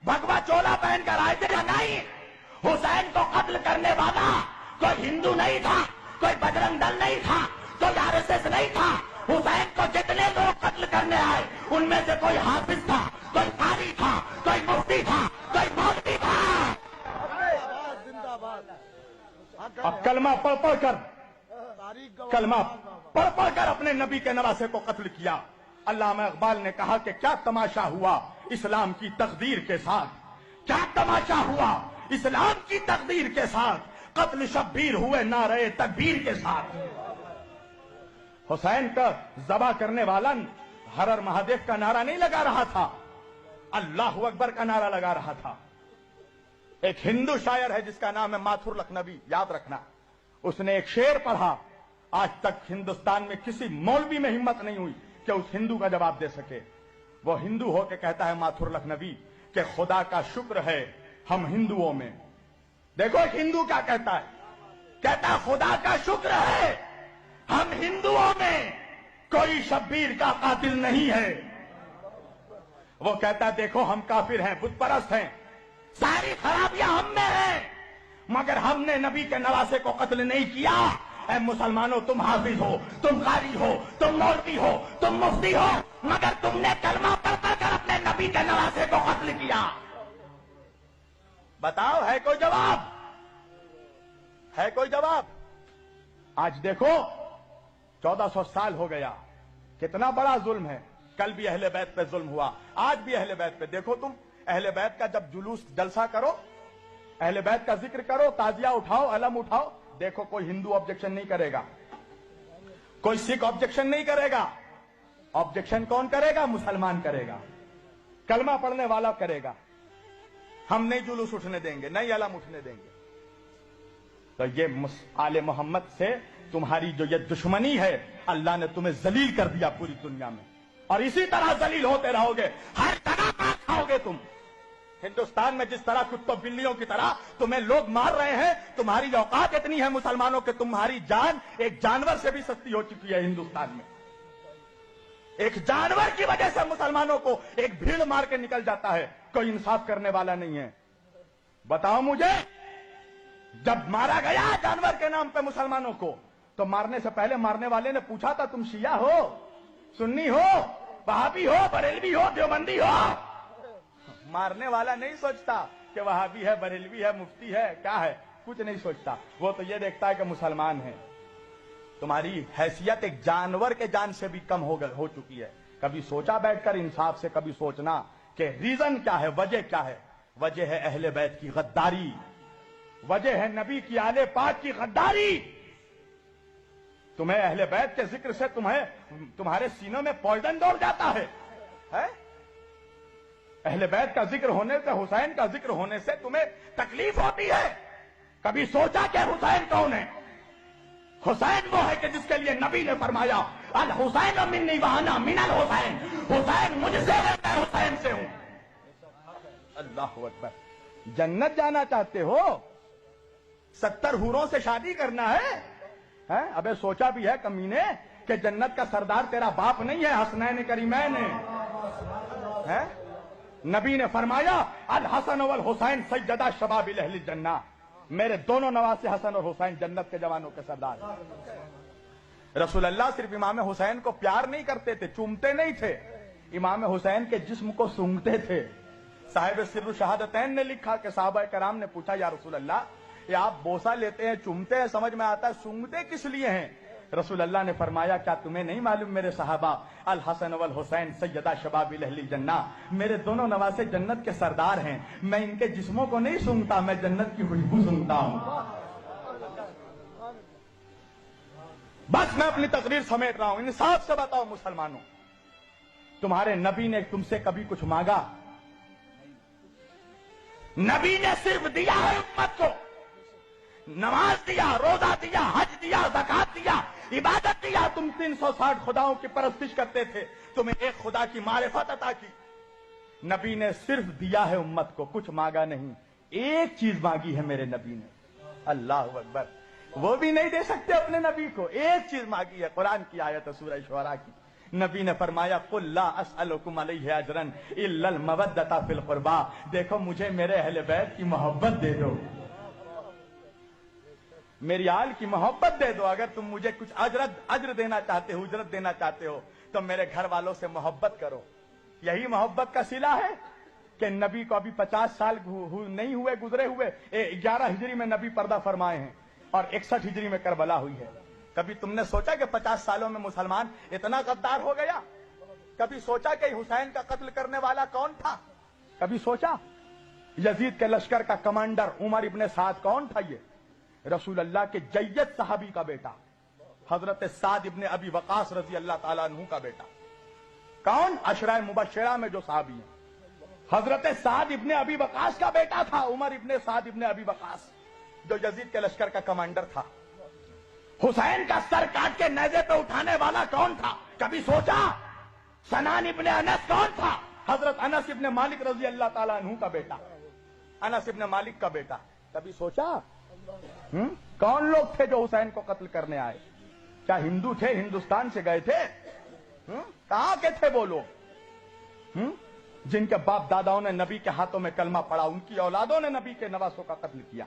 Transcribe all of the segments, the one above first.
भगवा चोला पहन कर आए थे या नहीं? हुसैन को कत्ल करने वाला कोई हिंदू नहीं था, कोई बजरंग दल नहीं था, कोई आरएसएस नहीं था। हुसैन को जितने लोग कत्ल करने आए उनमें से कोई हाफिज था, कोई कारी था, कोई मुफ्ती था, कोई मौलवी था। अब कलमा पढ़ पढ़ कर अपने नबी के नवासे को कत्ल किया। अल्लामा इकबाल ने कहा कि क्या तमाशा हुआ इस्लाम की तकदीर के साथ, क्या तमाशा हुआ इस्लाम की तकदीर के साथ, कत्ल शब्बीर हुए नारे तकबीर के साथ। हुसैन का ज़बा करने वाला हर हर महादेव का नारा नहीं लगा रहा था, अल्लाहु अकबर का नारा लगा रहा था। एक हिंदू शायर है जिसका नाम है माथुर लखनवी, याद रखना। उसने एक शेर पढ़ा, आज तक हिंदुस्तान में किसी मौलवी में हिम्मत नहीं हुई कि उस हिंदू का जवाब दे सके। वो हिंदू होकर कहता है माथुर लखनवी कि खुदा का शुक्र है हम हिंदुओं में। देखो एक हिंदू क्या कहता है, कहता है खुदा का शुक्र है हम हिंदुओं में कोई शब्बीर का कातिल नहीं है। वो कहता है देखो हम काफिर हैं, बुत परस्त हैं, सारी खराबियां हम में हैं, मगर हमने नबी के नवासे को कत्ल नहीं किया। ऐ मुसलमानों, तुम हाफिज हो, तुम कारी हो, तुम मौलवी हो, तुम मुफ्ती हो, मगर तुमने कलमा पढ़ कर अपने नबी के नवासे को कत्ल किया। बताओ है कोई जवाब? है कोई जवाब? आज देखो 1400 साल हो गया, कितना बड़ा जुल्म है। कल भी अहले बैत पे जुल्म हुआ, आज भी अहले बैत पे। देखो तुम अहले बैत का जब जुलूस जलसा करो, अहले बैत का जिक्र करो, ताजिया उठाओ, अलम उठाओ, देखो कोई हिंदू ऑब्जेक्शन नहीं करेगा, कोई सिख ऑब्जेक्शन नहीं करेगा। ऑब्जेक्शन कौन करेगा? मुसलमान करेगा, कलमा पढ़ने वाला करेगा। हम नहीं जुलूस उठने देंगे, नहीं अलम उठने देंगे। तो ये आले मोहम्मद से तुम्हारी जो ये दुश्मनी है, अल्लाह ने तुम्हें जलील कर दिया पूरी दुनिया में, और इसी तरह जलील होते रहोगे, हर जगह मार खाओगे तुम। हिंदुस्तान में जिस तरह कुत्तों बिल्लियों की तरह तुम्हें लोग मार रहे हैं, तुम्हारी औकात इतनी है मुसलमानों के, तुम्हारी जान एक जानवर से भी सस्ती हो चुकी है हिंदुस्तान में। एक जानवर की वजह से मुसलमानों को एक भीड़ मार के निकल जाता है, कोई इंसाफ करने वाला नहीं है। बताओ मुझे, जब मारा गया जानवर के नाम पे मुसलमानों को, तो मारने से पहले मारने वाले ने पूछा था तुम शिया हो, सुन्नी हो, वहाबी हो, बरेलवी हो, देवबंदी हो? मारने वाला नहीं सोचता कि वहाबी है, बरेलवी है, मुफ्ती है, क्या है, कुछ नहीं सोचता। वो तो ये देखता है कि मुसलमान है। तुम्हारी हैसियत एक जानवर के जान से भी कम हो चुकी है। कभी सोचा बैठकर इंसाफ से, कभी सोचना कि रीजन क्या है, वजह क्या है? वजह है अहले बैत की गद्दारी, वजह है नबी की आले पाक की गद्दारी। तुम्हें अहले बैत के जिक्र से तुम्हारे सीनों में पॉइजन दौड़ जाता है? अहले बैत का जिक्र होने से, हुसैन का जिक्र होने से तुम्हें तकलीफ होती है? कभी सोचा कि हुसैन कौन है? हुसैन वो है कि जिसके लिए नबी ने फरमाया अल हुसैन मिन्नी व अना मिनल हुसैन, हुसैन मुझसे है, मैं हुसैन से हूं। अल्लाहु अकबर। जन्नत जाना चाहते हो? 70 हूरों से शादी करना है? अबे सोचा भी है कमीने कि जन्नत का सरदार तेरा बाप नहीं है, हसनैन करीमैन है। नबी ने फरमाया अल हसन वल हुसैन सैयदा शबाबिल अहली जन्नह, मेरे दोनों नवासे हसन और हुसैन जन्नत के जवानों के सरदार। रसूलुल्लाह सिर्फ इमाम हुसैन को प्यार नहीं करते थे, चूमते नहीं थे, इमाम हुसैन के जिस्म को सूंघते थे। साहिब सिर्र शहादतैन ने लिखा कि साहबा कराम ने पूछा या रसूलुल्लाह, ये आप बोसा लेते हैं, चूमते हैं, समझ में आता है, सूंघते किस लिए हैं? रसूलुल्लाह ने फरमाया क्या तुम्हें नहीं मालूम मेरे साहबा, अल हसन वल हुसैन सैयदा शबाबिल अहली जन्नह, मेरे दोनों नवासे जन्नत के सरदार हैं, मैं इनके जिस्मों को नहीं सूंघता, मैं जन्नत की खुशबू सूंघता हूं। बस मैं अपनी तकरीर समेट रहा हूं। इंसाफ से बताओ मुसलमानों, तुम्हारे नबी ने तुमसे कभी कुछ मांगा? नबी ने सिर्फ दिया है उम्मत को, नमाज दिया, रोजा दिया, हज दिया, ज़कात दिया, इबादत दिया। तुम 360 खुदाओं की परस्तिश करते थे, तुम्हें एक खुदा की मारिफत अता की। नबी ने सिर्फ दिया है उम्मत को, कुछ मांगा नहीं। एक चीज मांगी है मेरे नबी ने, अल्लाह अकबर, वो भी नहीं दे सकते अपने नबी को। एक चीज मांगी है, कुरान की आयत है सूरह शुअरा की, نبی نے فرمایا قل لا اسألکم علیہ اجرا الا المودۃ فی القربى، دیکھو مجھے میرے اہل بیت کی محبت دے دو، میری آل کی محبت دے دو، اگر تم مجھے کچھ اجر دینا چاہتے ہو، اجرت دینا چاہتے ہو تو میرے گھر والوں سے محبت کرو۔ یہی محبت کا صلہ ہے کہ نبی کو ابھی 50 سال نہیں ہوئے گزرے ہوئے، 11 ہجری میں نبی پردہ فرمائے ہیں اور 61 ہجری میں کربلا ہوئی ہے۔ کبھی تم نے سوچا کہ 50 سالوں میں مسلمان اتنا غدار ہو گیا؟ کبھی سوچا کہ حسین کا قتل کرنے والا کون تھا؟ کبھی سوچا یزید کے لشکر کا کمانڈر عمر ابن سعد کون تھا؟ یہ رسول اللہ کے جید صحابی کا بیٹا حضرت سعد ابن ابی وقاص رضی اللہ تعالیٰ عنہ کا بیٹا۔ کون؟ عشرہ مبشرہ میں جو صحابی ہیں، حضرت سعد ابن ابی وقاص کا بیٹا تھا عمر ابن سعد ابن ابی وقاص، جو یزید کے لشکر کا کمانڈر تھا۔ حسین کا سر کاٹ کے نیزے پہ اٹھانے والا کون تھا؟ کبھی سوچا؟ سنان ابن انس کون تھا؟ حضرت انس ابن مالک رضی اللہ تعالیٰ عنہ کا بیٹا، انس ابن مالک کا بیٹا۔ کبھی سوچا کون لوگ تھے جو حسین کو قتل کرنے آئے؟ کیا ہندو تھے؟ ہندوستان سے گئے تھے؟ کہاں کے تھے وہ لوگ جن کے باپ داداؤں نے نبی کے ہاتھوں میں کلمہ پڑھا، ان کی اولادوں نے نبی کے نواسوں کا قتل کیا؟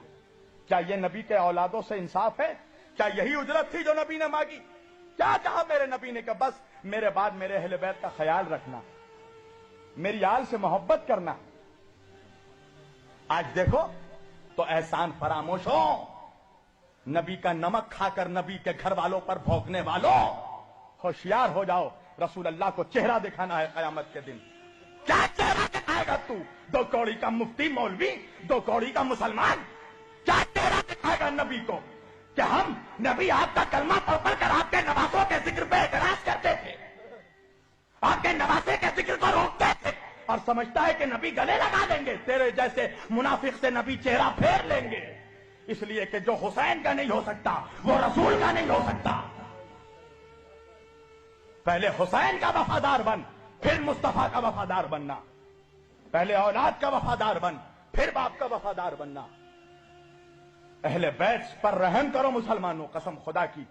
کیا یہ نبی کے اولادوں سے انصاف ہے؟ کیا یہی اجرت تھی جو نبی نے مانگی؟ کیا کہا میرے نبی نے کہ بس میرے بعد میرے اہل بیت کا خیال رکھنا، میری آل سے محبت کرنا۔ آج دیکھو تو احسان فراموش ہو، نبی کا نمک کھا کر نبی کے گھر والوں پر بھونکنے والوں، ہوشیار ہو جاؤ، رسول اللہ کو چہرہ دکھانا ہے قیامت کے دن۔ کیا چہرہ دکھائے گا تو؟ 2 کوڑی کا مفتی مولوی، 2 کوڑی کا مسلمان، کیا چہرہ دکھائے گا نبی کو کہ ہم نبی آپ کا کلمہ پڑھ کر آپ کے نواسوں کے ذکر پہ اعتراض کرتے تھے، آپ کے نواسے کے ذکر کو روکتے تھے، اور سمجھتا ہے کہ نبی گلے لگا دیں گے، تیرے جیسے منافق سے نبی چہرہ پھیر لیں گے، اس لیے کہ جو حسین کا نہیں ہو سکتا وہ رسول کا نہیں ہو سکتا۔ پہلے حسین کا وفادار بن، پھر مصطفیٰ کا وفادار بننا، پہلے اولاد کا وفادار بن، پھر باپ کا وفادار بننا۔ اہل بیت پر رحم کرو مسلمانوں، قسم خدا کی،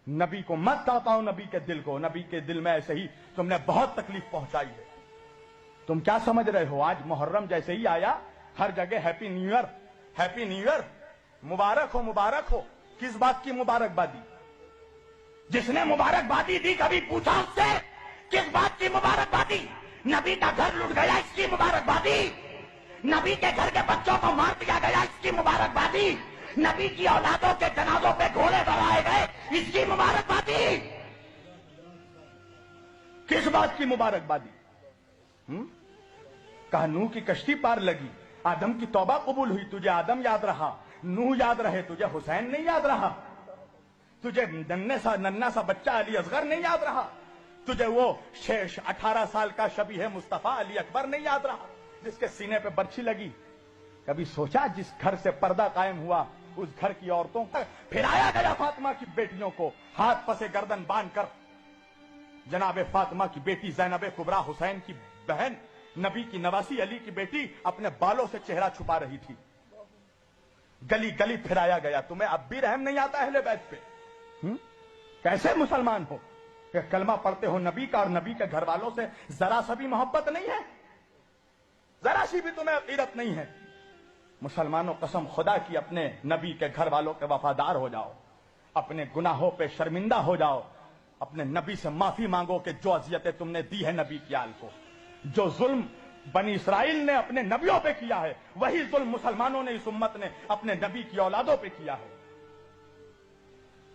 نبی کو مت تڑپاؤ، نبی کے دل کو، نبی کے دل میں ایسے ہی تم نے بہت تکلیف پہنچائی ہے۔ تم کیا سمجھ رہے ہو؟ آج محرم جیسے ہی آیا ہر جگہ happy new year, happy new year, مبارک ہو مبارک ہو۔ کس بات کی مبارکبادی؟ جس نے مبارکبادی دی کبھی پوچھا اس سے کس بات کی مبارکبادی؟ نبی کا گھر لٹ گیا اس کی مبارکبادی، نبی کے گھر کے بچوں کو مار دیا گیا اس کی مبارکبادی، نبی کی اولادوں کے جنازوں پہ گھوڑے دوڑائے گئے اس کی مبارکبادی۔ کس بات کی مبارکبادی؟ کہا نوح کی کشتی پار لگی، آدم کی توبہ قبول ہوئی، تجھے آدم یاد رہا، نوح یاد رہے، تجھے حسین نہیں یاد رہا، تجھے ننھا سا بچہ علی اصغر نہیں یاد رہا، تجھے وہ 18 سال کا شبیہ مصطفیٰ علی اکبر نہیں یاد رہا جس کے سینے پہ برچھی لگی؟ کبھی سوچا جس گھر سے پردہ قائم ہوا اس گھر کی عورتوں پر پھرایا گیا فاطمہ کی بیٹیوں کو ہاتھ پسے گردن باندھ کر؟ جناب فاطمہ کی بیٹی زینب کبریٰ حسین کی بہن، نبی کی نواسی علی کی بیٹی اپنے بالوں سے چہرہ چھپا رہی تھی، گلی گلی پھرایا گیا۔ تمہیں اب بھی رحم نہیں آتا اہل بیت پہ؟ کیسے مسلمان ہو کہ کلمہ پڑھتے ہو نبی کا اور نبی کے گھر والوں سے ذرا سا بھی محبت نہیں ہے، ذرا سی بھی تمہیں عقیدت نہیں ہے؟ مسلمانوں قسم خدا کی اپنے نبی کے گھر والوں کے وفادار ہو جاؤ، اپنے گناہوں پہ شرمندہ ہو جاؤ، اپنے نبی سے معافی مانگو کہ جو اذیتیں تم نے دی ہے نبی کی آل کو، جو ظلم بنی اسرائیل نے اپنے نبیوں پہ کیا ہے وہی ظلم مسلمانوں نے اس امت نے اپنے نبی کی اولادوں پہ کیا ہے۔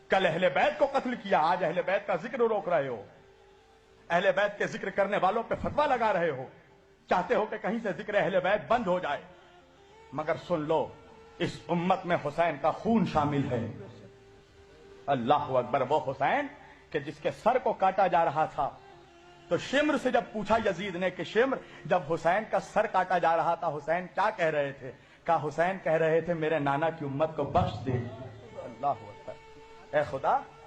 کل اہل بیت کو قتل کیا، آج اہل بیت کا ذکر روک رہے ہو، اہل بیت کے ذکر کرنے والوں پہ فتویٰ لگا رہے ہو، چاہتے ہو کہ کہیں سے ذکر اہل بیت بند ہو جائے، مگر سن لو اس امت میں حسین کا خون شامل ہے۔ اللہ اکبر! وہ حسین کہ جس کے سر کو کاٹا جا رہا تھا تو شمر سے جب پوچھا یزید نے کہ شمر جب حسین کا سر کاٹا جا رہا تھا حسین کیا کہہ رہے تھے؟ کہا حسین کہہ رہے تھے میرے نانا کی امت کو بخش دے۔ اللہ اکبر! اے خدا